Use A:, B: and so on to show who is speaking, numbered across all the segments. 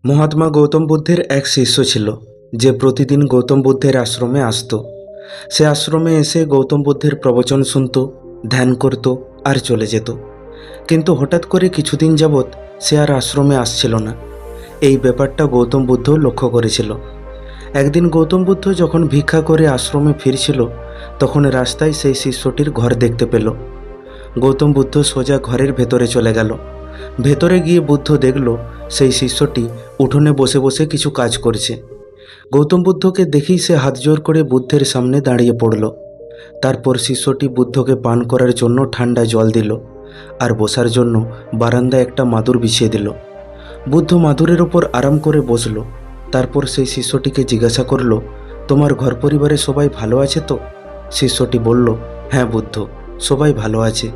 A: মহাত্মা গৌতম বুদ্ধের এক শিষ্য ছিল যে প্রতিদিন গৌতম বুদ্ধের আশ্রমে আসতো। সে আশ্রমে এসে গৌতম বুদ্ধের প্রবচন শুনত, ধ্যান করত আর চলে যেত। কিন্তু হঠাৎ করে কিছুদিন যাবৎ সে আর আশ্রমে আসছিল না। এই ব্যাপারটা গৌতম বুদ্ধ লক্ষ্য করেছিল। একদিন গৌতম বুদ্ধ যখন ভিক্ষা করে আশ্রমে ফিরছিল, তখন রাস্তায় সেই শিষ্যটির ঘর দেখতে পেল। গৌতম বুদ্ধ সোজা ঘরের ভেতরে চলে গেল। ভেতরে গিয়ে বুদ্ধ দেখল সেই শিষ্যটি উঠোনে বসে বসে কিছু কাজ করছে। গৌতম বুদ্ধকে দেখেই সে হাত জোর করে বুদ্ধের সামনে দাঁড়িয়ে পড়ল। তারপর শিষ্যটি বুদ্ধকে পান করার জন্য ঠান্ডা জল দিল আর বসার জন্য বারান্দায় একটা মাদুর বিছিয়ে দিল। বুদ্ধ মাদুরের ওপর আরাম করে বসল। তারপর সেই শিষ্যটিকে জিজ্ঞাসা করল, তোমার ঘর পরিবারে সবাই ভালো আছে তো? শিষ্যটি বলল, হ্যাঁ বুদ্ধ, সবাই ভালো আছে।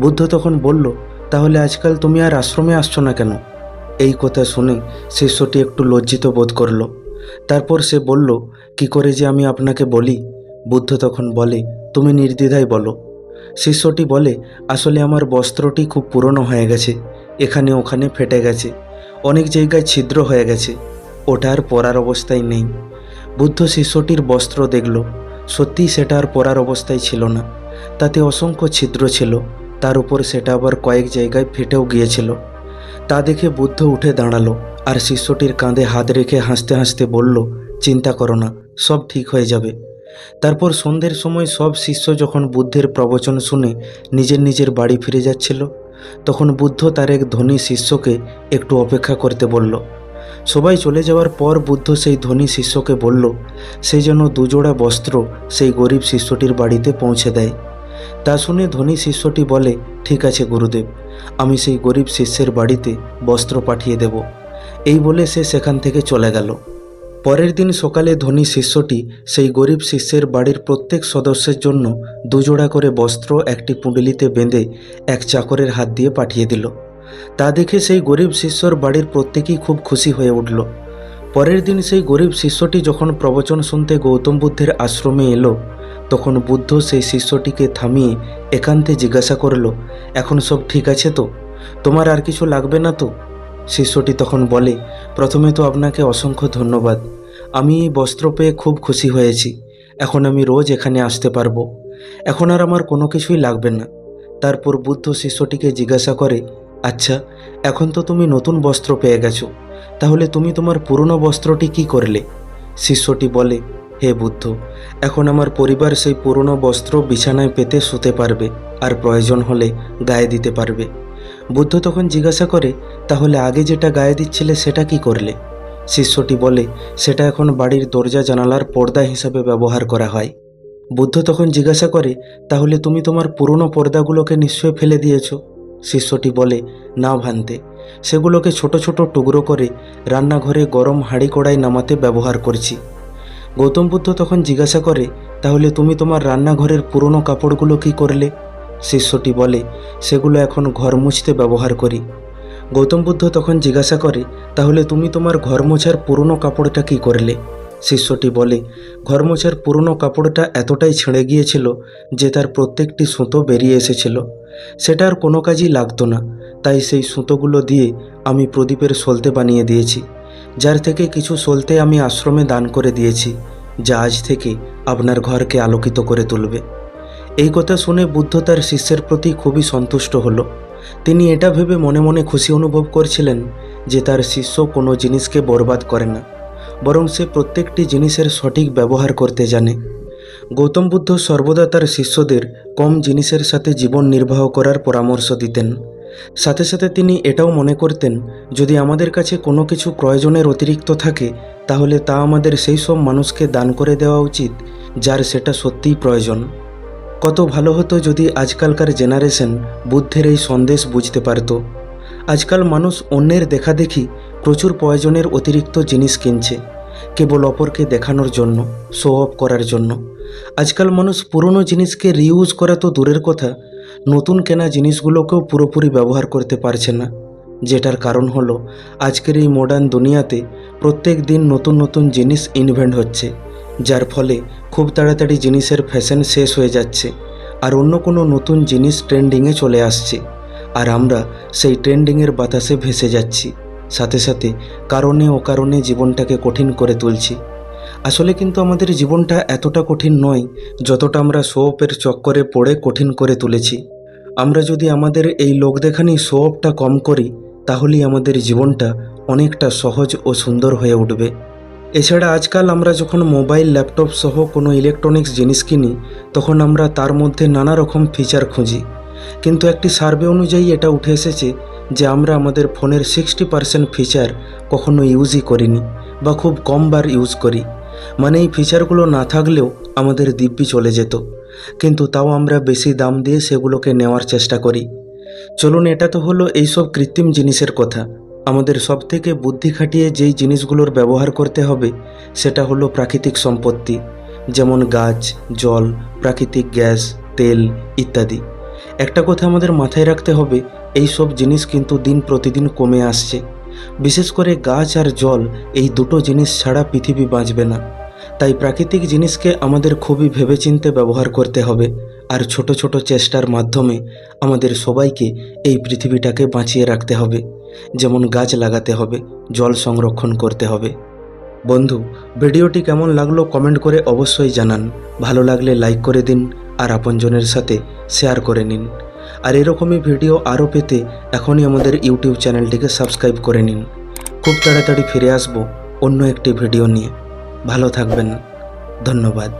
A: বুদ্ধ তখন বলল, তাহলে আজকাল তুমি আর আশ্রমে আসছো না কেন? এই কথা শুনে শিষ্যটি একটু লজ্জিত বোধ করল। তারপর সে বলল, কি করে যে আমি আপনাকে বলি? বুদ্ধ তখন বলে, তুমি নির্দ্বিধায় বলো। শিষ্যটি বলে, আসলে আমার বস্ত্রটি খুব পুরনো হয়ে গেছে, এখানে ওখানে ফেটে গেছে, অনেক জায়গায় ছিদ্র হয়ে গেছে, ওটা আর পরার অবস্থায় নেই। বুদ্ধ শিষ্যটির বস্ত্র দেখল। সত্যিই সেটা আর পরার অবস্থায় ছিল না। তাতে অসংখ্য ছিদ্র ছিল, তার উপর সেটা আবার কয়েক জায়গায় ফেটেও গিয়েছিল। তা দেখে বুদ্ধ উঠে দাঁড়ালো আর শিষ্যটির কাঁধে হাত রেখে হাসতে হাসতে বলল, চিন্তা করো না, সব ঠিক হয়ে যাবে। তারপর সন্ধ্যের সময় সব শিষ্য যখন বুদ্ধের প্রবচন শুনে নিজের নিজের বাড়ি ফিরে যাচ্ছিল, তখন বুদ্ধ তার এক ধনী শিষ্যকে একটু অপেক্ষা করতে বলল। সবাই চলে যাওয়ার পর বুদ্ধ সেই ধনী শিষ্যকে বলল সে যেন দুজোড়া বস্ত্র সেই গরিব শিষ্যটির বাড়িতে পৌঁছে দেয়। তা শুনে ধনী শিষ্যটি বলে, ঠিক আছে গুরুদেব, আমি সেই গরিব শিষ্যের বাড়িতে বস্ত্র পাঠিয়ে দেব। এই বলে সে সেখান থেকে চলে গেল। পরের দিন সকালে ধনী শিষ্যটি সেই গরিব শিষ্যের বাড়ির প্রত্যেক সদস্যের জন্য দুজোড়া করে বস্ত্র একটি পুঁটুলিতে বেঁধে এক চাকরের হাত দিয়ে পাঠিয়ে দিল। তা দেখে সেই গরিব শিষ্যর বাড়ির প্রত্যেকেই খুব খুশি হয়ে উঠল। পরের দিন সেই গরিব শিষ্যটি যখন প্রবচন শুনতে গৌতম বুদ্ধের আশ্রমে এলো, তখন বুদ্ধ সেই শিষ্যটিকে থামিয়ে একান্তে জিজ্ঞাসা করল, এখন সব ঠিক আছে তো? তোমার আর কিছু লাগবে না তো? শিষ্যটি তখন বলে, প্রথমে তো আপনাকে অসংখ্য ধন্যবাদ, আমি এই বস্ত্র পেয়ে খুব খুশি হয়েছি। এখন আমি রোজ এখানে আসতে পারবো, এখন আর আমার কোনো কিছুই লাগবে না। তারপর বুদ্ধ শিষ্যটিকে জিজ্ঞাসা করে, আচ্ছা, এখন তো তুমি নতুন বস্ত্র পেয়ে গেছো, তাহলে তুমি তোমার পুরনো বস্ত্রটি কি করলে? শিষ্যটি বলে, হে বুদ্ধ, এখন আমার পরিবার সেই পুরনো বস্ত্র বিছানায় পেতে শুতে পারবে আর প্রয়োজন হলে গায়ে দিতে পারবে। বুদ্ধ তখন জিজ্ঞাসা করে, তাহলে আগে যেটা গায়ে দিচ্ছিলে সেটা কি করলে? শিষ্যটি বলে, সেটা এখন বাড়ির দরজা জানালার পর্দা হিসাবে ব্যবহার করা হয়। বুদ্ধ তখন জিজ্ঞাসা করে, তাহলে তুমি তোমার পুরনো পর্দাগুলোকে নিশ্চয় ফেলে দিয়েছো? শিষ্যটি বলে, না ভান্তে, সেগুলোকে ছোট ছোট টুকরো করে রান্নাঘরে গরম হাঁড়ি কড়াই নামাতে ব্যবহার করছি। গৌতম বুদ্ধ তখন জিজ্ঞাসা করে, তাহলে তুমি তোমার রান্নাঘরের পুরনো কাপড়গুলো কি করলে? শিষ্যটি বলে, সেগুলো এখন ঘর মুছতে ব্যবহার করি। গৌতম বুদ্ধ তখন জিজ্ঞাসা করে, তাহলে তুমি তোমার ঘর মোছার পুরনো কাপড়টা কি করলে? শিষ্যটি বলে, ঘর মোছার পুরনো কাপড়টা এতটাই ছিঁড়ে গিয়েছিল যে তার প্রত্যেকটি সুতো বেরিয়ে এসেছিল, সেটা আর কোনো কাজই লাগতো না, তাই সেই সুতোগুলো দিয়ে আমি প্রদীপের সলতে বানিয়ে দিয়েছি, যার থেকে কিছু সলতে আমি আশ্রমে দান করে দিয়েছি, যা আজ থেকে আপনার ঘরকে আলোকিত করে তুলবে। এই কথা শুনে বুদ্ধ তার শিষ্যের প্রতি খুবই সন্তুষ্ট হলো। তিনি এটা ভেবে মনে মনে খুশি অনুভব করছিলেন যে তার শিষ্য কোনো জিনিসকে বরবাদ করে না, বরং সে প্রত্যেকটি জিনিসের সঠিক ব্যবহার করতে জানে। গৌতম বুদ্ধ সর্বদা তার শিষ্যদের কম জিনিসের সাথে জীবন নির্বাহ করার পরামর্শ দিতেন। সাথে সাথে তিনি এটাও মনে করতেন, যদি আমাদের কাছে কোনো কিছু প্রয়োজনের অতিরিক্ত থাকে, তাহলে তা আমাদের সেই সব মানুষকে দান করে দেওয়া উচিত যার সেটা সত্যিই প্রয়োজন। কত ভালো হতো যদি আজকালকার জেনারেশন বুদ্ধের এই সন্দেশ বুঝতে পারত। আজকাল মানুষ অন্যের দেখাদেখি প্রচুর প্রয়োজনের অতিরিক্ত জিনিস কিনছে, কেবল অপরকে দেখানোর জন্য, শো অফ করার জন্য। আজকাল মানুষ পুরনো জিনিসকে রিইউজ করা তো দূরের কথা, নতুন কেনা জিনিসগুলোকেও পুরোপুরি ব্যবহার করতে পারছে না। যেটার কারণ হলো, আজকের এই মডার্ন দুনিয়াতে প্রত্যেক দিন নতুন নতুন জিনিস ইনভেন্ট হচ্ছে, যার ফলে খুব তাড়াতাড়ি জিনিসের ফ্যাশন শেষ হয়ে যাচ্ছে আর অন্য কোনো নতুন জিনিস ট্রেন্ডিংয়ে চলে আসছে, আর আমরা সেই ট্রেন্ডিংয়ের বাতাসে ভেসে যাচ্ছি। সাথে সাথে কারণে অকারণে জীবনটাকে কঠিন করে তুলছি। আসলে কিন্তু আমাদের জীবনটা এতটা কঠিন নয় যতটা আমরা শো অফের চক্করে পড়ে কঠিন করে তুলেছি। আমরা যদি আমাদের এই লোক দেখানি শো অফটা কম করি, তাহলেই আমাদের জীবনটা অনেকটা সহজ ও সুন্দর হয়ে উঠবে। এছাড়া আজকাল আমরা যখন মোবাইল, ল্যাপটপ সহ কোনো ইলেকট্রনিক্স জিনিস কিনি, তখন আমরা তার মধ্যে নানা রকম ফিচার খুঁজি। কিন্তু একটি সার্ভে অনুযায়ী এটা উঠে এসেছে যে আমরা আমাদের ফোনের 60% ফিচার কখনো ইউজই করিনি বা খুব কমবার ইউজ করি। মানে এই ফিচারগুলো না থাকলেও আমাদের দিব্যি চলে যেত, কিন্তু তাও আমরা বেশি দাম দিয়ে সেগুলোকে নেওয়ার চেষ্টা করি। চলুন, এটা তো হলো এইসব কৃত্রিম জিনিসের কথা। আমাদের সবথেকে বুদ্ধি খাটিয়ে যেই জিনিসগুলোর ব্যবহার করতে হবে সেটা হলো প্রাকৃতিক সম্পত্তি, যেমন গাছ, জল, প্রাকৃতিক গ্যাস, তেল ইত্যাদি। একটা কথা আমাদের মাথায় রাখতে হবে, এই সব জিনিস কিন্তু দিন প্রতিদিন কমে আসছে। বিশেষ করে গাছ আর জল, এই দুটো জিনিস ছাড়া পৃথিবী বাঁচবে না। তাই প্রাকৃতিক জিনিসকে আমাদের খুবই ভেবেচিন্তে ব্যবহার করতে হবে, আর ছোট ছোট চেষ্টার মাধ্যমে আমাদের সবাইকে এই পৃথিবীটাকে বাঁচিয়ে রাখতে হবে। যেমন গাছ লাগাতে হবে, জল সংরক্ষণ করতে হবে। বন্ধু, ভিডিওটি কেমন লাগলো কমেন্ট করে অবশ্যই জানান। ভালো লাগলে লাইক করে দিন আর আপনজনের সাথে শেয়ার করে নিন। আর এরকমই ভিডিও আরও পেতে এখনই আমাদের ইউটিউব চ্যানেলটিকে সাবস্ক্রাইব করে নিন। খুব তাড়াতাড়ি ফিরে আসব অন্য একটি ভিডিও নিয়ে। ভালো থাকবেন। ধন্যবাদ।